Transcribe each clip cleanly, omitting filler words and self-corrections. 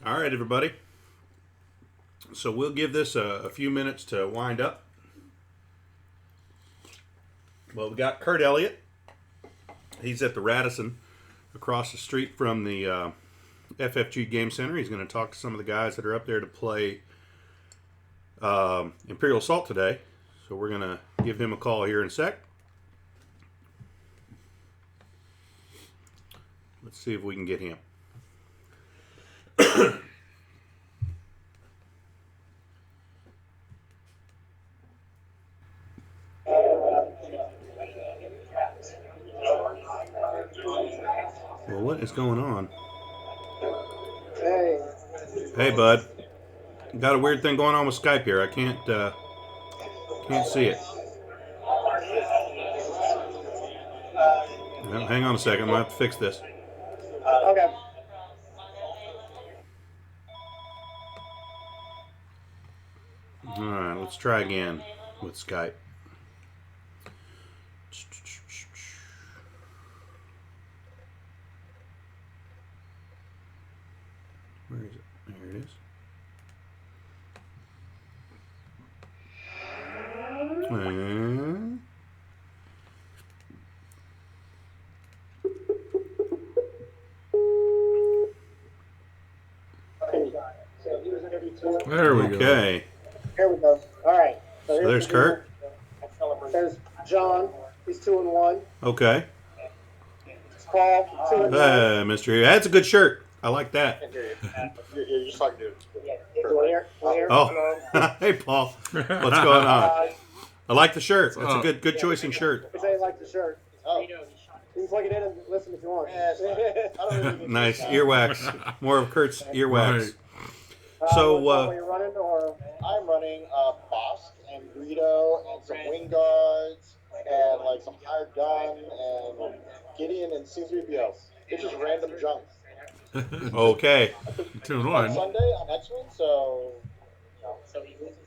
All right, everybody. So we'll give this a few minutes to wind up. Well, we got Kurt Elliott. He's at the Radisson across the street from the FFG Game Center. He's going to talk to some of the guys that are up there to play Imperial Assault today. So we're going to give him a call here in a sec. Let's see if we can get him. Well, what is going on? Hey. Hey, bud. Got a weird thing going on with Skype here. I can't see it. Well, hang on a second. I'm going to have to fix this. Okay. All right, let's try again with Skype. Where is it? There it is. There we go. Okay. Here we go. All right. So there's Kurt. There's John. He's 2-1. Okay. It's Paul. 2-1. Mr. Hugh. That's a good shirt. I like that. You're just talking to You want here? Oh, hey, Paul. What's going on? I like the shirt. That's a good choicing shirt. We say you like the shirt. Oh. You can plug it in and listen if you want. Nice earwax. More of Kurt's earwax. Right. So, are you running or? I'm running Bosk and Greedo and some wing guards and like some hired gun and Gideon and C3PO. It's just random junk. Okay. On Sunday on X-Wing, so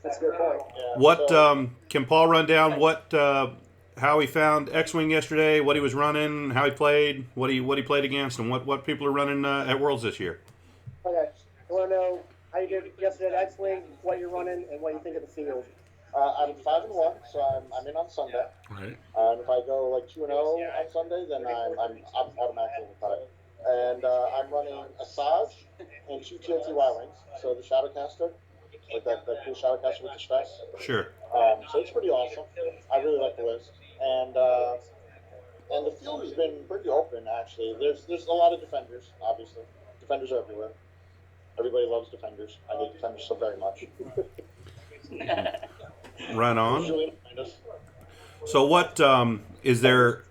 That's a good point. yeah. What So, can Paul run down? What how he found X-Wing yesterday? What he was running? How he played? What he played against? And what people are running at Worlds this year? Okay. I want to know how you did yesterday at X-Wing, what you're running, and what you think of the field. I'm 5-1, so I'm in on Sunday. Right. And if I go like 2-0 on Sunday, then I'm automatically in the cut. And I'm running Asajj and 2 TLT Y-Wings, so the Shadowcaster, like that cool Shadowcaster with the stress. Sure. So it's pretty awesome. I really like the list. And the field has been pretty open, actually. There's a lot of defenders, obviously. Defenders are everywhere. Everybody loves defenders. I hate defenders so very much. Right on. Usually behind us. So what is there?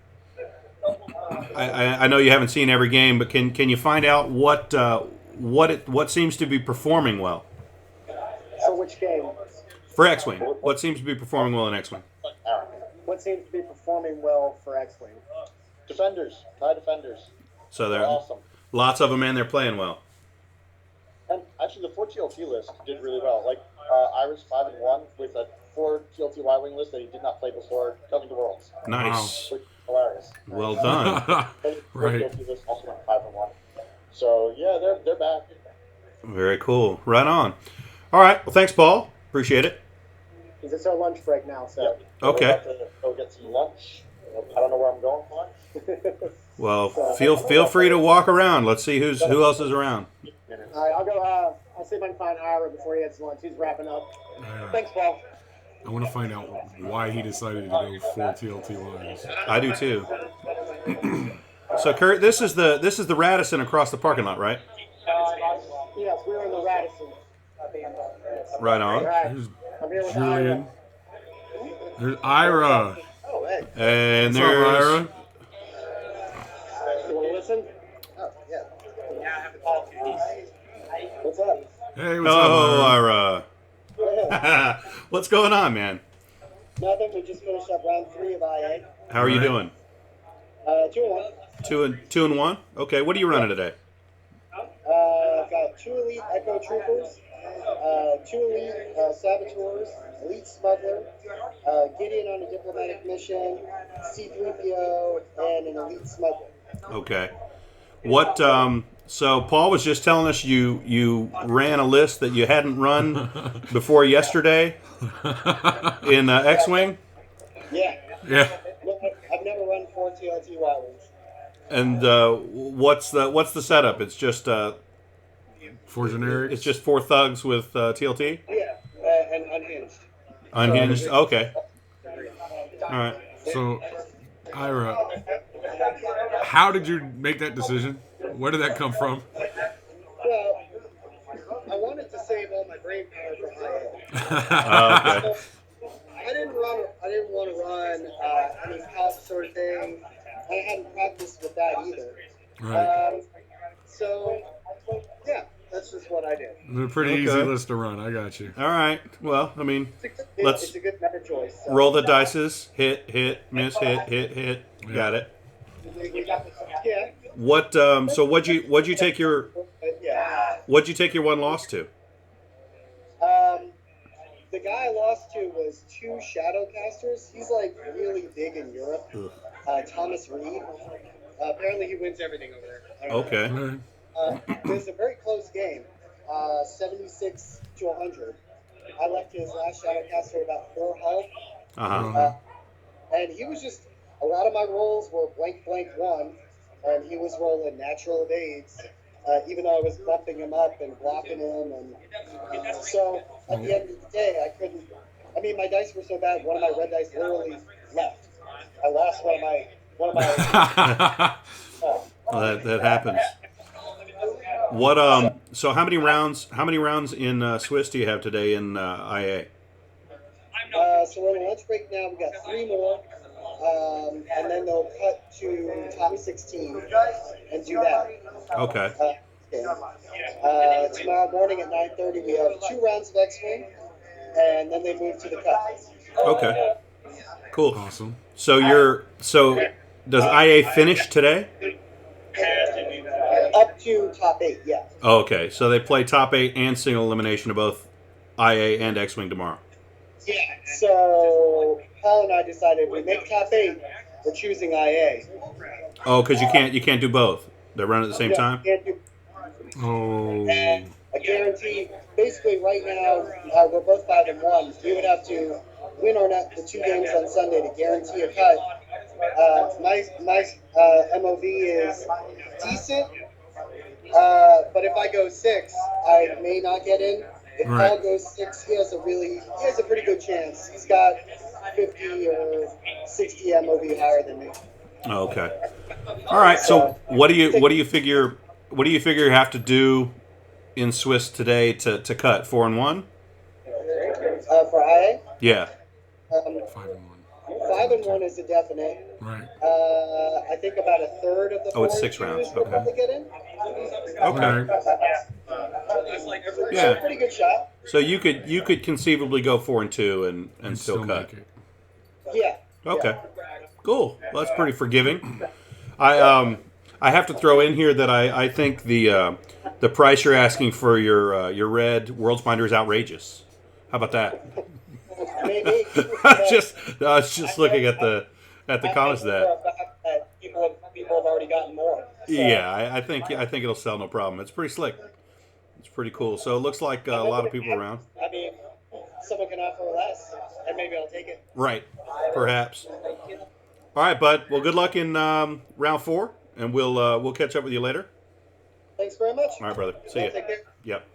I know you haven't seen every game, but can you find out what seems to be performing well So which game? for X-Wing? What seems to be performing well in X-Wing? What seems to be performing well for X-Wing? Defenders. TIE defenders. So They're there are awesome. lots of them, and they're playing well. And actually, the 4 TLT list did really well. Like, Iris 5-1 with a 4 TLT Y-Wing list that he did not play before coming to Worlds. Nice. Which is hilarious. Well done. Right. TLT list also went 5-1. So, yeah, they're back. Very cool. Right on. All right. Well, thanks, Paul. Appreciate it. Because it's our lunch break now, so. Yep. Okay. We're about to go get some lunch. I don't know where I'm going for. Well, feel free to walk around. Let's see who else is around. All right, I'll go. I'll see if I can find Ira before he heads lunch. He's wrapping up. Thanks, Paul. I want to find out why he decided to go 4 TLT lines. I do too. So, Kurt, this is the Radisson across the parking lot, right? Yes, we're in the Radisson. Right All on. right. There's I'm here with Julian. Ira. There's Ira. Oh, hey. And What's up, there's Ira? You want to listen? Oh, yeah. Yeah, I have to call What's up? Hey, what's up, oh, Ira? Ira. What's going on, man? Nothing. We just finished up round 3 of IA. How are you Right. doing? 2-1. 2-1. Okay. What are you running today? I've got 2 elite Echo Troopers, 2 elite Saboteurs, elite Smuggler, Gideon on a diplomatic mission, C3PO, and an elite Smuggler. Okay. What? So Paul was just telling us you ran a list that you hadn't run before yesterday in X-Wing. Yeah. Yeah. No, I've never run 4 TLT Wildlings. And what's the setup? It's just 4 generics. it's just 4 thugs with TLT. Yeah, and unhinged. Unhinged. Okay. All right. So, Ira, how did you make that decision? Where did that come from? Well, I wanted to save all my brain power for IA. Okay. I didn't want to run any pop sort of thing. I hadn't practiced with that either. Right. So, yeah, that's just what I did. It's a pretty easy list to run. I got you. All right. Well, I mean, It's a good meta choice. So. roll the dices. Hit, miss, hit. Yeah. Got it. Yeah. What? So what'd you take your Yeah. one loss to? The guy I lost to was 2 Shadowcasters. He's like really big in Europe. Thomas Reed. Apparently he wins everything over there. I don't know. Okay. Right. It was a very close game, 76 to 100. I left his last Shadowcaster about 4 health, Uh-huh. and he was just, a lot of my rolls were blank 1, and he was rolling natural evades, even though I was bumping him up and blocking him, and so at the end of the day, I couldn't, I mean, my dice were so bad, one of my red dice literally left. I lost one of my Well, that happens. What? So how many rounds in Swiss do you have today in IA? So we're on a lunch break now. We've got 3 more, and then they'll cut to top 16 and do that. Okay. Tomorrow morning at 9:30, we have 2 rounds of X-Wing, and then they move to the cut. Okay. Cool. Awesome. So does IA finish today? Up to top 8, yeah. Oh, okay. So they play top 8 and single elimination of both IA and X-Wing tomorrow. Yeah. So Paul and I decided we make top 8. We're choosing IA. Oh, because you can't do both. They run at the same time. Can't do. Oh. And I guarantee, basically right now, we're both 5-1. We would have to win the 2 games on Sunday to guarantee a cut. My MOV is decent, but if I go 6, I may not get in. If Right. Paul goes 6, he has a pretty good chance. He's got 50 or 60 MOV higher than me. Oh, okay. All right. So what do you figure you have to do in Swiss today to cut 4-1? For IA, Yeah. 5-1. 5-1 is a definite. Right. I think about a third of the. Oh, it's 6 rounds. will Okay. probably get in. Okay. So Yeah. pretty good shot. So you could conceivably go 4-2 and still cut. make it. Yeah. Okay. Cool. Well, that's pretty forgiving. I have to throw in here that I think the price you're asking for your red Worlds binder is outrageous. How about that? Maybe. I was just looking at the comments of that. People have already gotten more. So. Yeah, I think it'll sell no problem. It's pretty slick. It's pretty cool. So it looks like a lot of people around. I mean, someone can offer less, and maybe I'll take it. Right. Perhaps. All right, bud. Well, good luck in round 4, and we'll catch up with you later. Thanks very much. All right, brother. See you. Take care. Yep.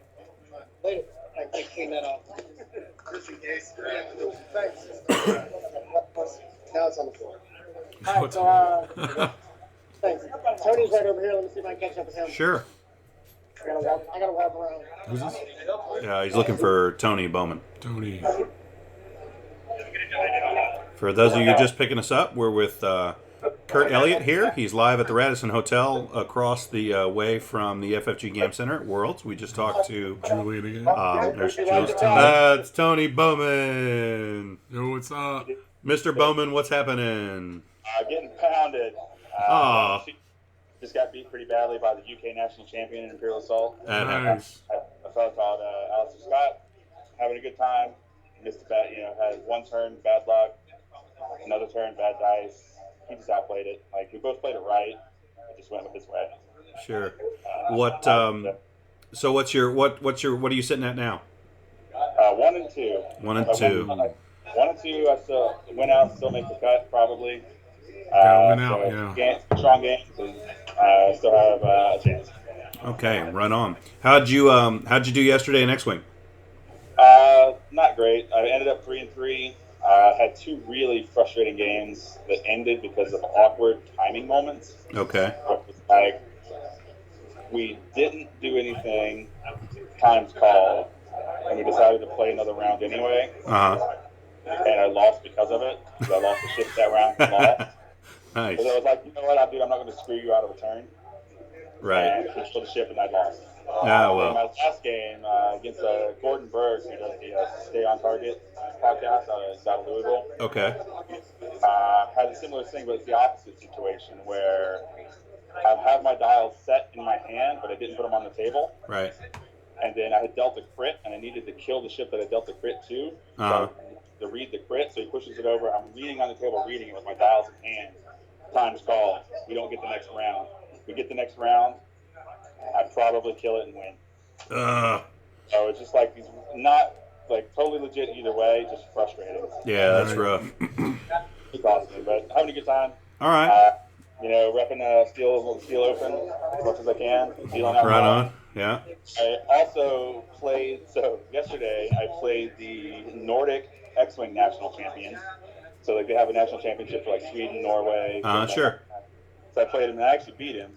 Later. I clean that off. Just in case. Thanks. Now it's on the floor. All right, so, thanks. Tony's right over here. Let me see if I can catch up with him. Sure. I gotta walk around. Who's this? Yeah, he's looking for Tony Bowman. Tony. For those of you just picking us up, we're with Kurt Elliott here. He's live at the Radisson Hotel across the way from the FFG Game Center at Worlds. We just talked to Julian again. there's Tony. it's Tony Bowman. Yo, what's up? Mr. Bowman, what's happening? Getting pounded. Aw. Just got beat pretty badly by the UK national champion in Imperial Assault. Nice. A fellow called Alistair Scott. Having a good time. Missed a bat, had 1 turn, bad luck. Another turn, bad dice. He just outplayed it. Like, we both played it right. I just went with his way. Sure. What so what are you sitting at now? 1-2. 1-2. 1-2. I still win out, still make the cut probably. Gotta win out, yeah. Strong games, and still have a chance. Okay, run on. How'd you do yesterday in X-Wing? Not great. I ended up 3-3. Had 2 really frustrating games that ended because of awkward timing moments. Okay. Like, we didn't do anything, times called, and we decided to play another round anyway. And I lost because of it. Because I lost the ship that round and lost. Nice. Because I was like, you know what, dude, I'm not going to screw you out of a turn. Right. And control the ship, and I lost. Ah, well. In my last game against Gordon Berg, who does the Stay on Target podcast out of Louisville. Okay. Had a similar thing, but it's the opposite situation where I have my dials set in my hand, but I didn't put them on the table. Right. And then I had dealt a crit, and I needed to kill the ship that I dealt the crit to. So to read the crit, so he pushes it over. I'm leaning on the table, reading it with my dials in hand. Time's called. We don't get the next round. We get the next round. I probably kill it and win. So it's just like he's not like totally legit either way, just frustrating. Yeah, that's rough. It's awesome, but having a good time. All right. Repping Steel Open as much as I can. Dealing out Right well. on. Yeah. I also played. So yesterday I played the Nordic X-Wing National Champions. So like they have a national championship for like Sweden, Norway. Sure. So I played him and I actually beat him.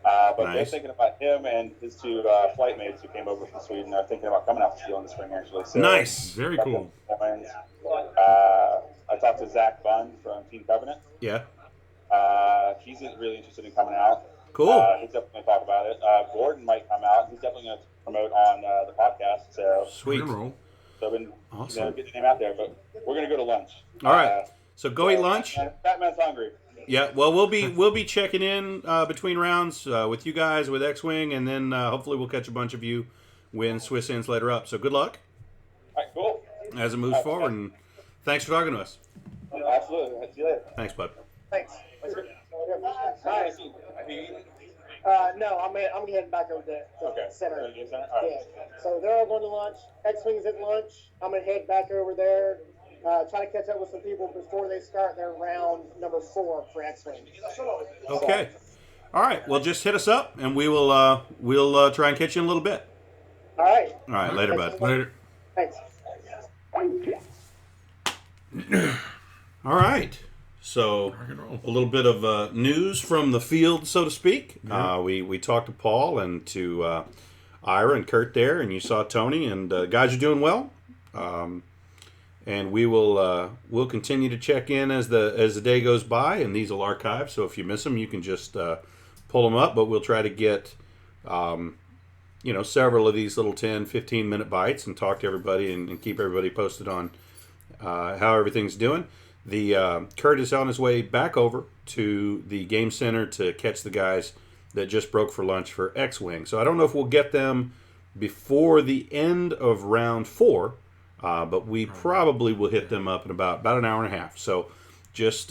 But Nice. they're thinking about him and his 2 flight mates who came over from Sweden. They're thinking about coming out to Steel in the spring, actually. So, Nice. Very cool. I talked to Zach Bunn from Team Covenant. Yeah. He's really interested in coming out. Cool. He's definitely going to talk about it. Gordon might come out. He's definitely going to promote on the podcast. So Sweet. Roll. So I've been Awesome. getting the name out there. But we're going to go to lunch. All right. So go eat lunch. Batman's hungry. Yeah, well, we'll be checking in between rounds with you guys with X-Wing, and then hopefully we'll catch a bunch of you when Swiss ends later up. So good luck All right, cool. as it moves forward, and thanks for talking to us. Absolutely. See you later. Thanks, bud. Thanks. Hi. No, I'm heading back over to Okay. center. All Yeah. right. So they're all going to lunch. X-Wing's at lunch. I'm going to head back over there. Try to catch up with some people before they start their round number 4 for X-Wing. Okay. All right. Well, just hit us up, and we'll try and catch you in a little bit. All right. All right. Later, bud. Later. Thanks. All right. So Rock and roll. a little bit of news from the field, so to speak. Yeah. We talked to Paul and to Ira and Kurt there, and you saw Tony, and guys are doing well. And we'll continue to check in as the day goes by, and these will archive. So if you miss them, you can just pull them up. But we'll try to get several of these little 10, 15-minute bites and talk to everybody and keep everybody posted on how everything's doing. The Kurt is on his way back over to the game center to catch the guys that just broke for lunch for X-Wing. So I don't know if we'll get them before the end of round 4. But we probably will hit them up in about an hour and a half. So just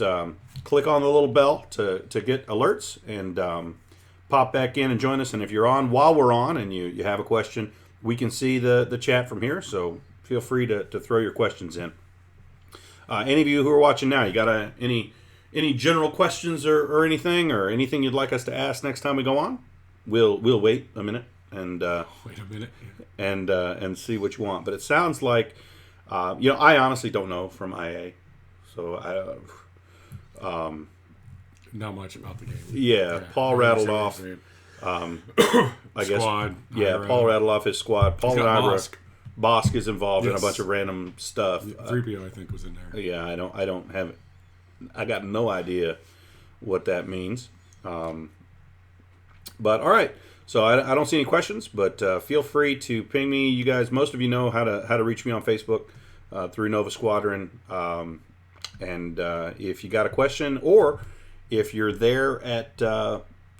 click on the little bell to get alerts and pop back in and join us. And if you're on while we're on and you have a question, we can see the chat from here. So feel free to throw your questions in. Any of you who are watching now, you got any general questions or anything you'd like us to ask next time we go on? We'll wait a minute and Wait a minute. and see what you want. But it sounds like, I honestly don't know from IA, so Not much about the game. Yeah, Paul rattled off. I guess. Squad. Yeah, Ira. Paul rattled off his squad. Paul and Ira. Bosk. Bosk is involved in a Yes. bunch of random stuff. 3PO, I think, was in there. Yeah, I don't have. I got no idea what that means. But all right. So I don't see any questions, but feel free to ping me. You guys, most of you know how to reach me on Facebook through NOVA Squadron. And if you got a question, or if you're there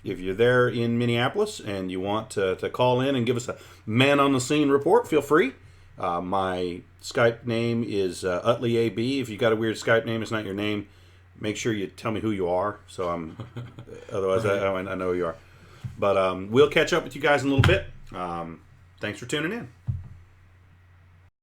in Minneapolis and you want to call in and give us a man on the scene report, feel free. My Skype name is UtleyAB. If you got a weird Skype name, it's not your name. Make sure you tell me who you are. So otherwise I know who you are. But we'll catch up with you guys in a little bit. Thanks for tuning in.